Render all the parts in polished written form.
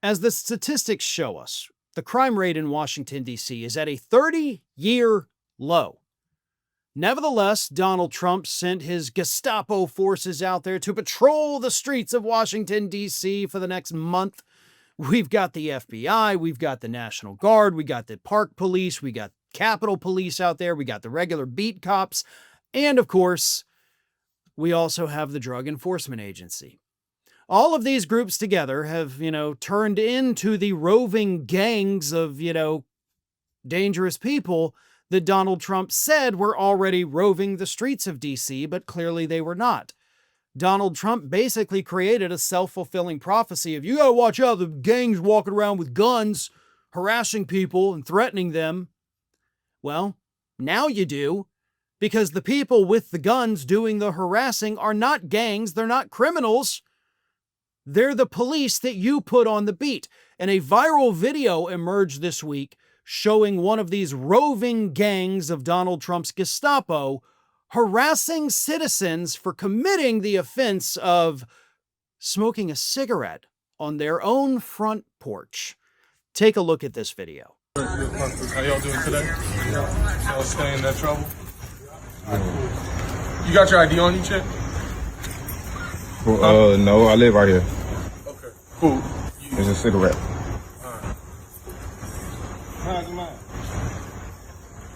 As the statistics show us, the crime rate in Washington, D.C. is at a 30-year low. Nevertheless, Donald Trump sent his Gestapo forces out there to patrol the streets of Washington, D.C. for the next month. We've got the FBI, we've got the National Guard, we got the Park Police, we got Capitol Police out there, we got the regular beat cops, and of course, we also have the Drug Enforcement Agency. All of these groups together have, turned into the roving gangs of, dangerous people that Donald Trump said were already roving the streets of D.C., but clearly they were not. Donald Trump basically created a self-fulfilling prophecy of, you gotta watch out, the gangs walking around with guns, harassing people and threatening them. Well, now you do, because the people with the guns doing the harassing are not gangs, they're not criminals. They're the police that you put on the beat. And a viral video emerged this week showing one of these roving gangs of Donald Trump's Gestapo harassing citizens for committing the offense of smoking a cigarette on their own front porch. Take a look at this video. How y'all doing today? Y'all staying in that trouble? You got your ID on you, Chip? No, I live right here. Okay, cool. It's a cigarette.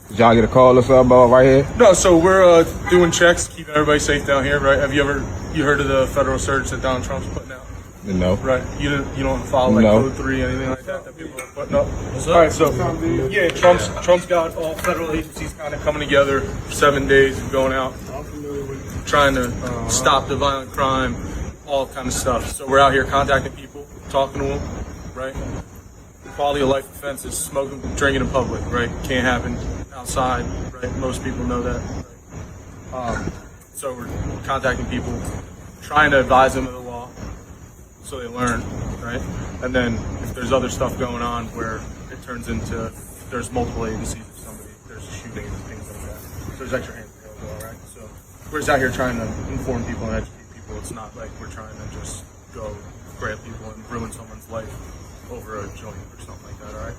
Did y'all get a call or something about right here? No, so we're doing checks, keeping everybody safe down here, right? Have you heard of the federal surge that Donald Trump's putting out? No. Right. You don't follow like No. Code 3, anything like that people are putting up? All right, so yeah, Trump's got all federal agencies kind of coming together for 7 days and going out, trying to stop the violent crime, all kind of stuff. So we're out here contacting people, talking to them, right? Quality of life offenses, smoking, drinking in public, right? Can't happen outside, right? Most people know that. Right? So we're contacting people, trying to advise them of the law so they learn, right? And then if there's other stuff going on where it turns into there's multiple agencies of somebody, there's a shooting and things like that. So there's extra hands available, right? So we're just out here trying to inform people and educate people. It's not like we're trying to just go grab people and ruin someone's life over a joint or something like that, all right?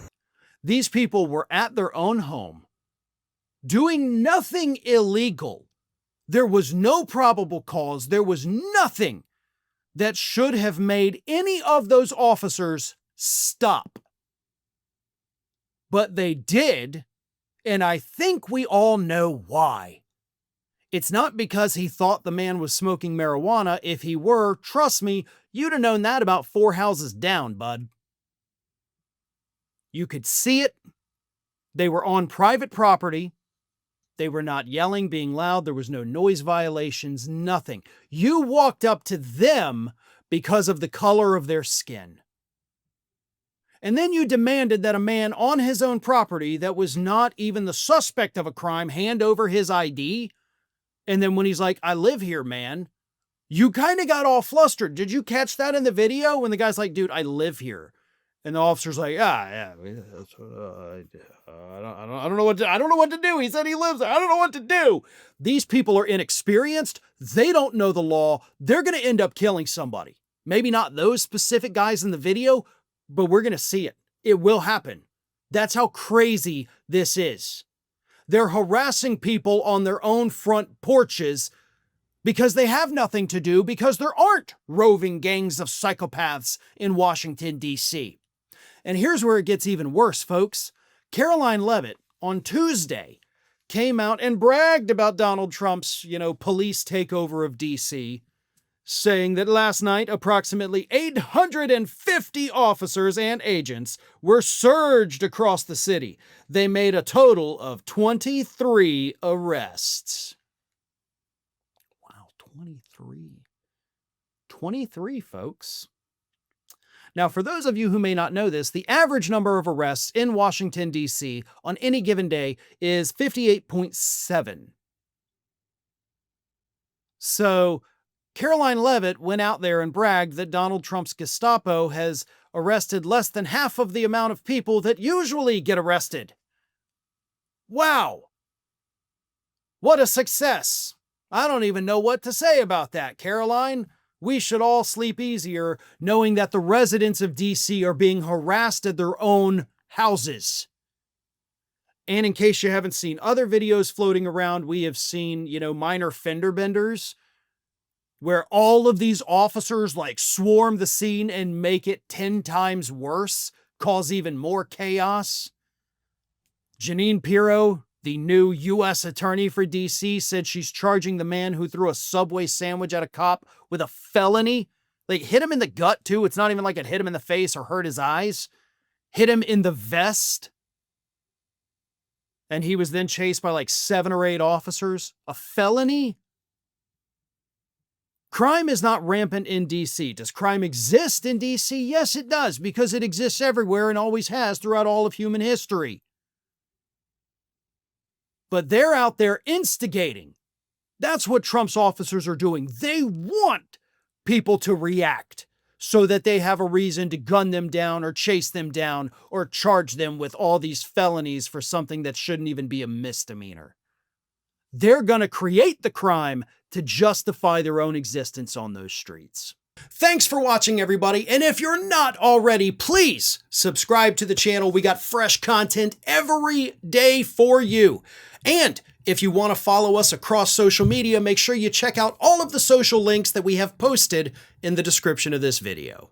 These people were at their own home, doing nothing illegal. There was no probable cause. There was nothing that should have made any of those officers stop. But they did, and I think we all know why. It's not because he thought the man was smoking marijuana. If he were, trust me, you'd have known that about 4 houses down, bud. You could see it. They were on private property. They were not yelling, being loud. There was no noise violations, nothing. You walked up to them because of the color of their skin. And then you demanded that a man on his own property that was not even the suspect of a crime hand over his ID. And then when he's like, I live here, man, you kind of got all flustered. Did you catch that in the video when the guy's like, dude, I live here? And the officer's like, I don't know what to do. He said he lives there. I don't know what to do. These people are inexperienced. They don't know the law. They're going to end up killing somebody. Maybe not those specific guys in the video, but we're going to see it. It will happen. That's how crazy this is. They're harassing people on their own front porches because they have nothing to do, because there aren't roving gangs of psychopaths in Washington, D.C. And here's where it gets even worse, folks. Caroline Leavitt on Tuesday came out and bragged about Donald Trump's, police takeover of D.C., saying that last night approximately 850 officers and agents were surged across the city. They made a total of 23 arrests. Wow, 23. 23, folks. Now, for those of you who may not know this, the average number of arrests in Washington, D.C. on any given day is 58.7. So Caroline Leavitt went out there and bragged that Donald Trump's Gestapo has arrested less than half of the amount of people that usually get arrested. Wow. What a success. I don't even know what to say about that, Caroline. we should all sleep easier knowing that the residents of DC are being harassed at their own houses. And in case you haven't seen other videos floating around, we have seen, minor fender benders where all of these officers like swarm the scene and make it 10 times worse, cause even more chaos. Jeanine Pirro, the new U.S. attorney for D.C., said she's charging the man who threw a Subway sandwich at a cop with a felony. Like, hit him in the gut, too. It's not even like it hit him in the face or hurt his eyes. Hit him in the vest. And he was then chased by like 7 or 8 officers. A felony? Crime is not rampant in D.C. Does crime exist in D.C.? Yes, it does, because it exists everywhere and always has throughout all of human history. But they're out there instigating. That's what Trump's officers are doing. They want people to react so that they have a reason to gun them down or chase them down or charge them with all these felonies for something that shouldn't even be a misdemeanor. They're going to create the crime to justify their own existence on those streets. Thanks for watching, everybody. And if you're not already, please subscribe to the channel. We got fresh content every day for you. And if you want to follow us across social media, make sure you check out all of the social links that we have posted in the description of this video.